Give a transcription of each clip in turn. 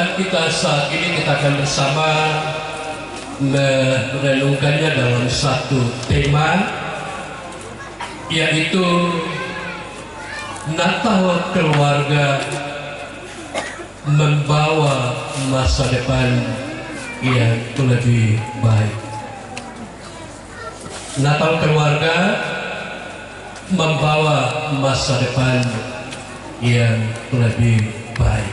bacaan kita saat ini kita akan bersama merenungkannya dalam satu tema, yaitu Natal keluarga membawa masa depan yang lebih baik. Natal keluarga membawa masa depan yang lebih baik.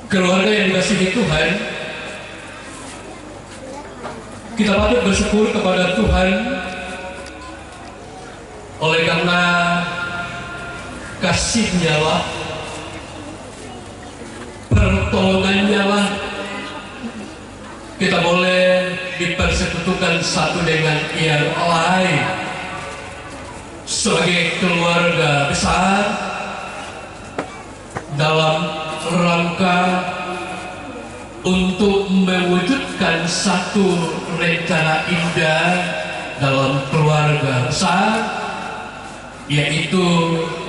Keluarga yang dikasihi Tuhan, kita patut bersyukur kepada Tuhan oleh karena kasih-Nya lah, pertolongan-Nya lah, kita boleh dipersekutukan satu dengan yang lain sebagai keluarga besar dalam rangka untuk mewujudkan satu rencana indah dalam keluarga besar, yaitu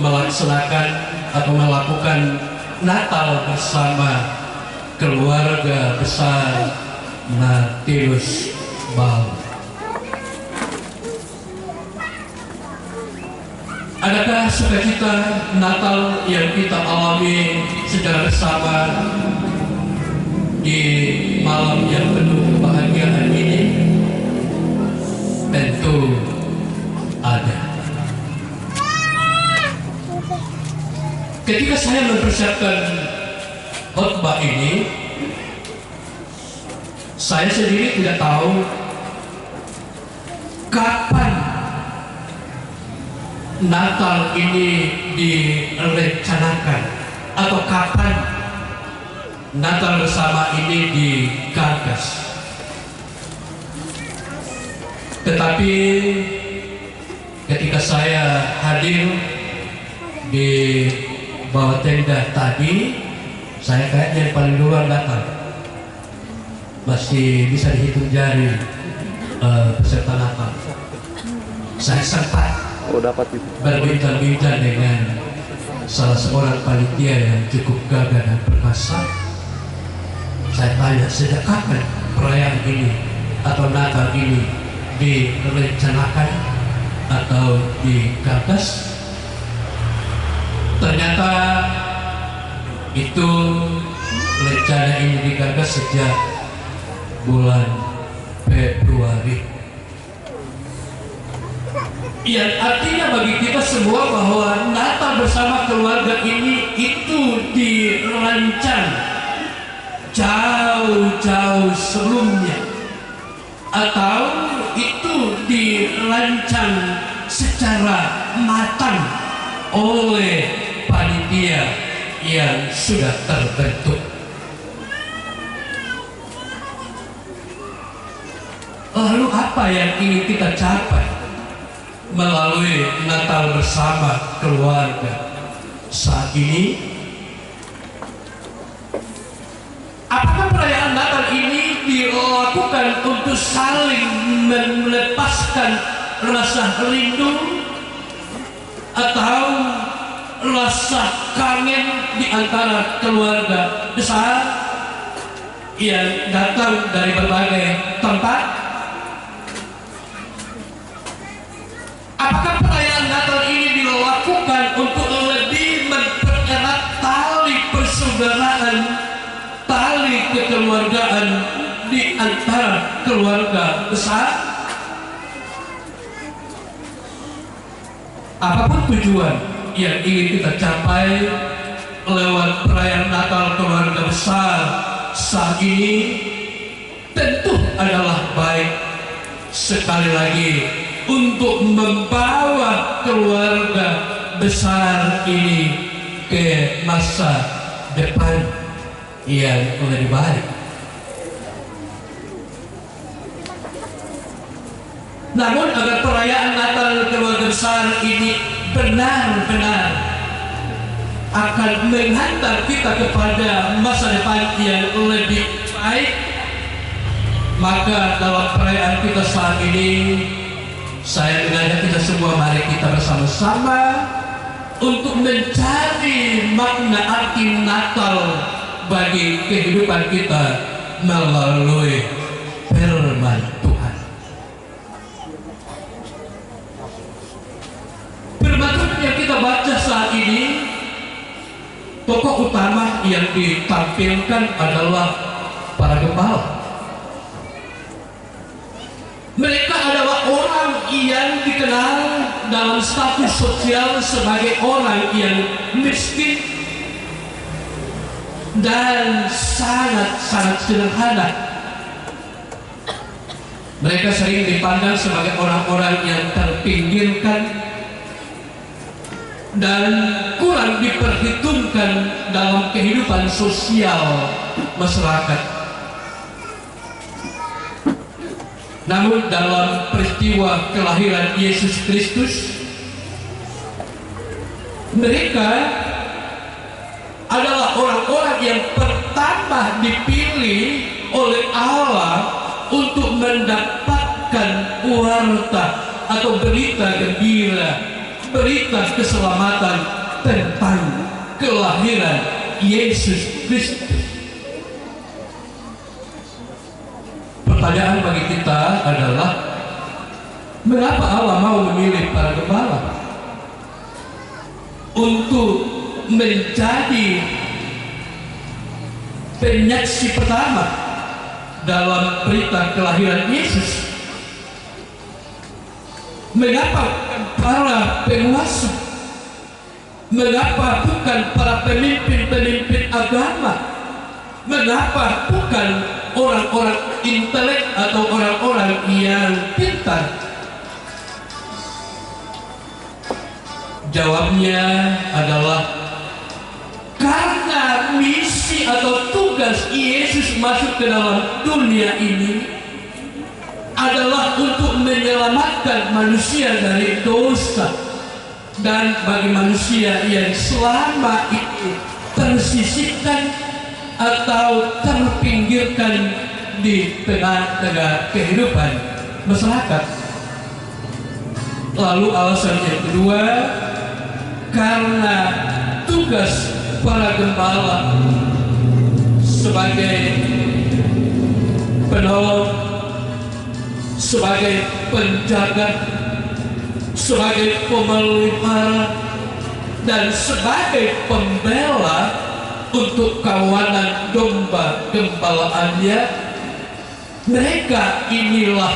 melaksanakan atau melakukan Natal bersama keluarga besar Matius Bal. Adakah sukacita Natal yang kita alami secara bersama di malam yang penuh kebahagiaan ini? Tentu ada. Ketika saya mempersiapkan khotbah ini, saya sendiri tidak tahu kapan Natal ini direncanakan atau kapan Natal bersama ini digagas. Tetapi ketika saya hadir di bawah tenda tadi, saya kayaknya yang paling duluan datang. Masih bisa dihitung jari peserta Natal. Saya sempat berbincang-bincang dengan salah seorang panitia yang cukup gagah dan perkasa. Saya tanya, sejak kapan perayaan ini atau Natal ini direncanakan atau digagas? Ternyata itu rencana ini digagas sejak bulan Februari. Yang artinya bagi kita semua bahwa Natal bersama keluarga ini itu dirancang jauh-jauh sebelumnya, atau itu dirancang secara matang oleh panitia yang sudah terbentuk. Lalu apa yang ingin kita capai melalui Natal bersama keluarga saat ini? Apakah perayaan Natal ini dilakukan untuk saling melepaskan rasa rindu atau rasa kangen di antara keluarga besar yang datang dari berbagai tempat? Apakah perayaan Natal ini dilakukan untuk lebih mempererat tali persaudaraan, tali kekeluargaan di antara keluarga besar? Apapun tujuan yang ingin kita capai lewat perayaan Natal keluarga besar saat ini, tentu adalah baik. Sekali lagi, untuk membawa keluarga besar ini ke masa depan yang lebih baik. Namun agar perayaan Natal keluarga besar ini benar-benar akan menghantar kita kepada masa depan yang lebih baik, maka dalam perayaan kita saat ini saya mengajak kita semua, mari kita bersama-sama untuk mencari makna arti Natal bagi kehidupan kita melalui firman Tuhan. Firman Tuhan yang kita baca saat ini, tokoh utama yang ditampilkan adalah para gembala. Mereka adalah orang yang dikenal dalam status sosial sebagai orang yang miskin dan sangat-sangat sederhana. Mereka sering dipandang sebagai orang-orang yang terpinggirkan dan kurang diperhitungkan dalam kehidupan sosial masyarakat. Namun dalam peristiwa kelahiran Yesus Kristus, mereka adalah orang-orang yang pertama dipilih oleh Allah untuk mendapatkan warta atau berita gembira, berita keselamatan tentang kelahiran Yesus Kristus. Pertanyaan bagi kita adalah, mengapa Allah mau memilih para gembala untuk menjadi penyaksi pertama dalam berita kelahiran Yesus? Mengapa bukan para penguasa? Mengapa bukan para pemimpin-pemimpin agama? Mengapa bukan orang-orang intelek atau orang-orang yang pintar? Jawabnya adalah karena misi atau tugas Yesus masuk ke dalam dunia ini adalah untuk menyelamatkan manusia dari dosa, dan bagi manusia yang selama ini tersisihkan atau terpinggirkan di tengah-tengah kehidupan masyarakat. Lalu alasan yang kedua, karena tugas para gembala sebagai penolong, sebagai penjaga, sebagai pemelihara, dan sebagai pembela untuk kawanan domba gembalaannya, mereka inilah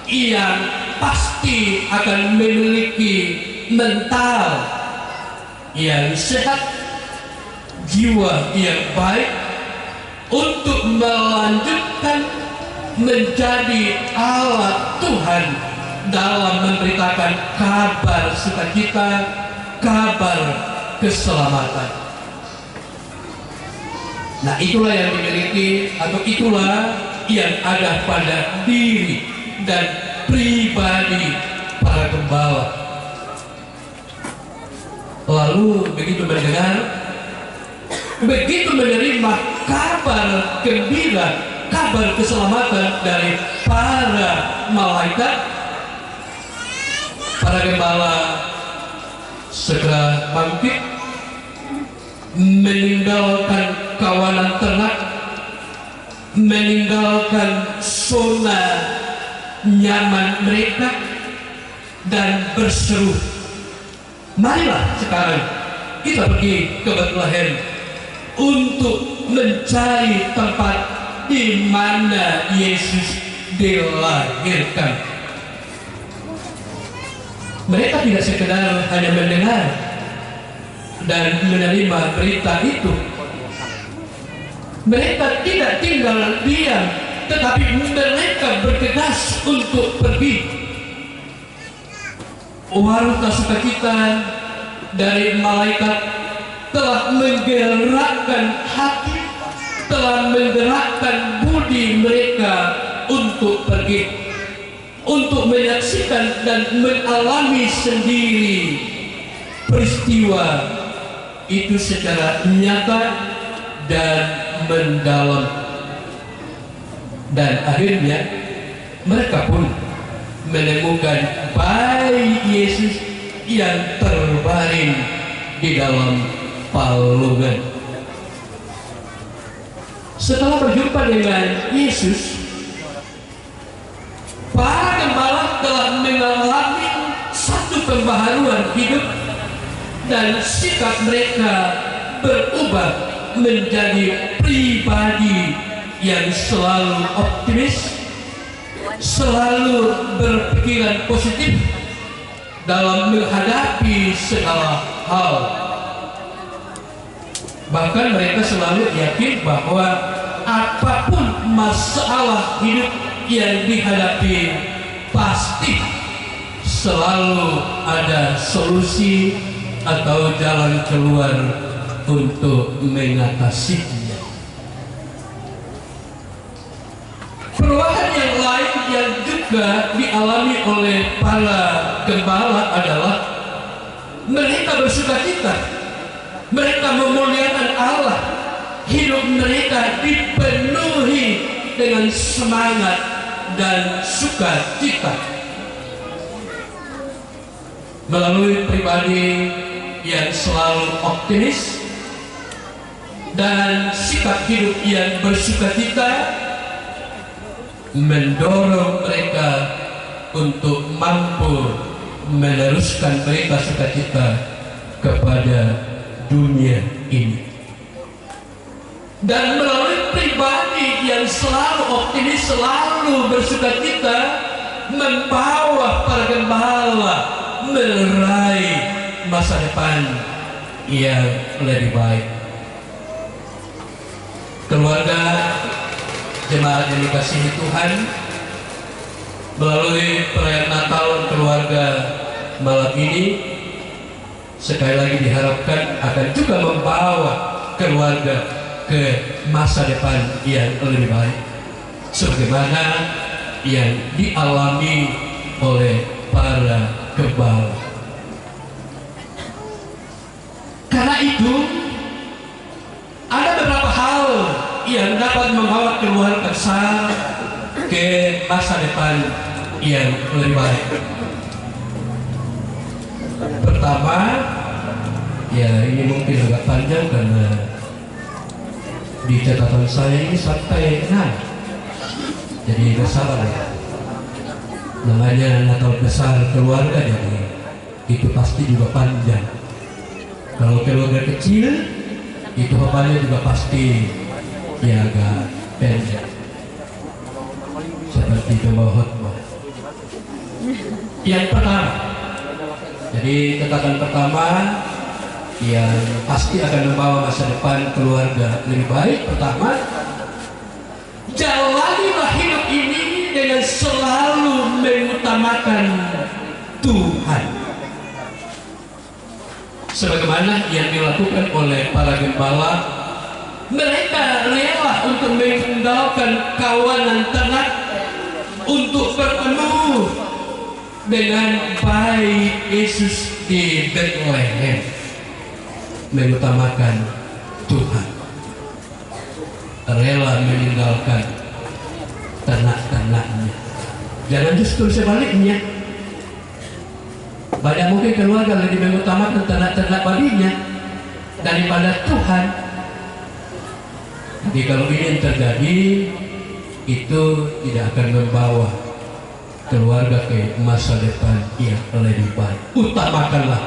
yang pasti akan memiliki mental yang sehat, jiwa yang baik untuk melanjutkan menjadi alat Tuhan dalam memberitakan kabar sukacita, kabar keselamatan. Nah, itulah yang dimiliki atau itulah yang ada pada diri dan pribadi para gembala. Lalu begitu mendengar, begitu menerima kabar gembira, kabar keselamatan dari para malaikat, para gembala segera bangkit, meninggalkan kawanan ternak, meninggalkan zona nyaman mereka, dan berseru, marilah sekarang kita pergi ke Bethlehem untuk mencari tempat di mana Yesus dilahirkan. Mereka tidak sekedar hanya mendengar dan menerima berita itu. Mereka tidak tinggal diam, tetapi mereka bergegas untuk pergi. Warta sukacita dari malaikat telah menggerakkan hati, telah menggerakkan budi mereka untuk pergi, untuk menyaksikan dan mengalami sendiri peristiwa itu secara nyata dan mendalam. Dan akhirnya mereka pun menemukan bayi Yesus yang terbaring di dalam palungan. Setelah berjumpa dengan Yesus, para gembala telah mengalami satu pembaharuan hidup dan sikap mereka berubah menjadi pribadi yang selalu optimis, selalu berpikiran positif dalam menghadapi segala hal. Bahkan mereka selalu yakin bahwa apapun masalah hidup yang dihadapi pasti selalu ada solusi atau jalan keluar untuk mengatasinya. Perubahan yang lain yang juga dialami oleh para gembala adalah mereka bersukacita, mereka memuliakan Allah, hidup mereka dipenuhi dengan semangat dan sukacita. Melalui pribadi yang selalu optimis dan sikap hidup yang bersukacita mendorong mereka untuk mampu meneruskan mereka sukacita kepada dunia ini. Dan melalui pribadi yang selalu optimis, selalu bersukacita, membawa para gembala meraih masa depan yang lebih baik. Keluarga jemaat yang dikasihi Tuhan, melalui perayaan Natal keluarga malam ini sekali lagi diharapkan akan juga membawa keluarga ke masa depan yang lebih baik, sebagaimana yang dialami oleh para gembala. Karena itu ada beberapa hal yang dapat membawa keluarga besar ke masa depan yang lebih baik. Pertama, ya ini mungkin agak panjang karena di catatan saya ini sampai 6, jadi gak sabar ya. Namanya Natal besar keluarga, jadi itu pasti juga panjang. Kalau keluarga kecil, itu hafalnya juga pasti ya agak pendek, seperti pembawa khotbah. Yang pertama, jadi catatan pertama yang pasti akan membawa masa depan keluarga lebih baik. Pertama, jalanilah hidup ini dengan selalu mengutamakan Tuhan, sebagaimana yang dilakukan oleh para gembala. Mereka rela untuk meninggalkan kawanan ternak untuk bertemu dengan bayi Yesus di Bethlehem, mengutamakan Tuhan, rela meninggalkan ternak-ternaknya. Jangan justru sebaliknya, banyak mungkin keluarga lebih mengutamakan ternak-ternak babinya daripada Tuhan. Jadi kalau ini yang terjadi, itu tidak akan membawa keluarga ke masa depan yang lebih baik. Utamakanlah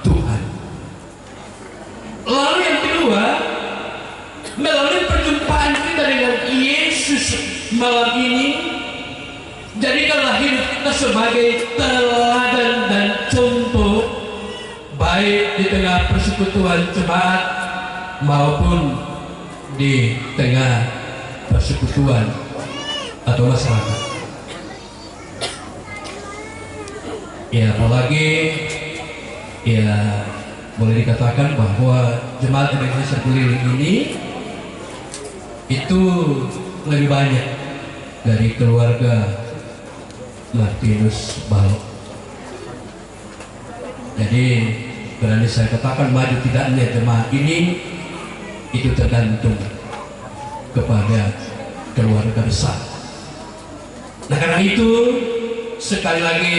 Tuhan. Lalu yang kedua, melalui perjumpaan kita dengan Yesus malam ini, jadikanlah hidup kita sebagai teladan dan contoh, baik di tengah persekutuan jemaat maupun di tengah persekutuan atau masyarakat. Ya, apalagi ya boleh dikatakan bahwa jemaat Ebenezer Keliling ini itu lebih banyak dari keluarga Martinus Balok. Jadi berani saya katakan maju tidaknya jemaat ini itu tergantung kepada keluarga besar. Nah, karena itu sekali lagi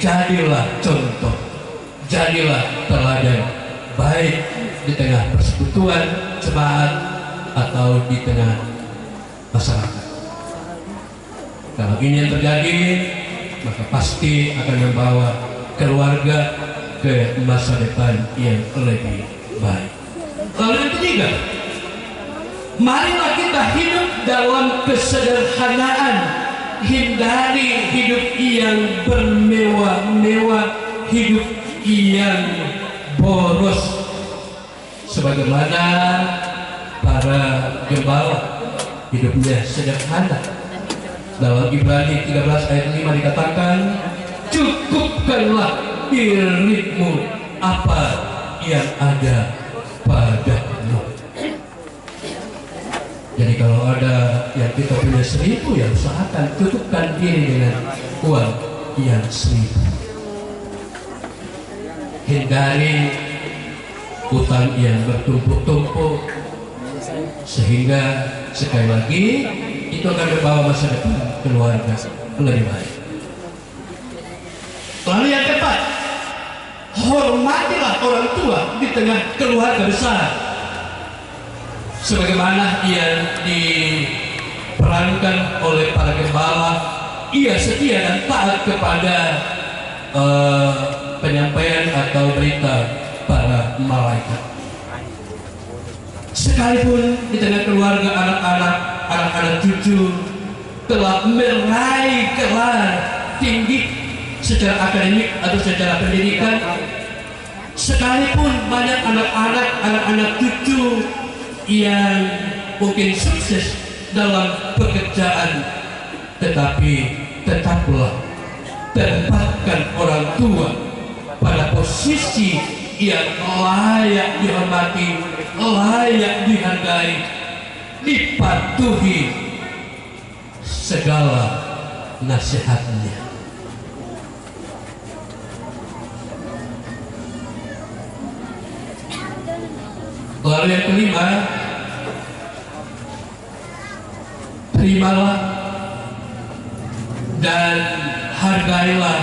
jadilah contoh, jadilah teladan baik di tengah persekutuan jemaat atau di tengah masyarakat. Kalau ini yang terjadi, maka pasti akan membawa keluarga ke masa depan yang lebih baik. Lalu yang ketiga, marilah kita hidup dalam kesederhanaan, hindari hidup yang bermewah-mewah, hidup yang boros, sebagaimana para gembala hidupnya sederhana. Dalam Ibrani 13 ayat 5 dikatakan, cukupkanlah dirimu apa yang ada padamu. Jadi kalau ada yang kita punya 1000, ya usahakan cukupkan diri dengan uang yang 1000. Hindari utang yang bertumpuk-tumpuk, sehingga sekali lagi itu akan membawa masa depan keluarga lebih baik. Lalu yang keempat, hormatilah orang tua di tengah keluarga besar, sebagaimana yang diperankan oleh para gembala. Ia setia dan taat kepada penyampaian atau berita para malaikat. Sekalipun di tengah keluarga anak-anak cucu telah meraih gelar tinggi secara akademik atau secara pendidikan, sekalipun banyak anak-anak cucu yang mungkin sukses dalam pekerjaan, tetapi tetaplah tempatkan orang tua pada posisi yang layak dihormati, layak dihargai, dipatuhi segala nasihatnya. Lalu yang kelima, terimalah dan hargailah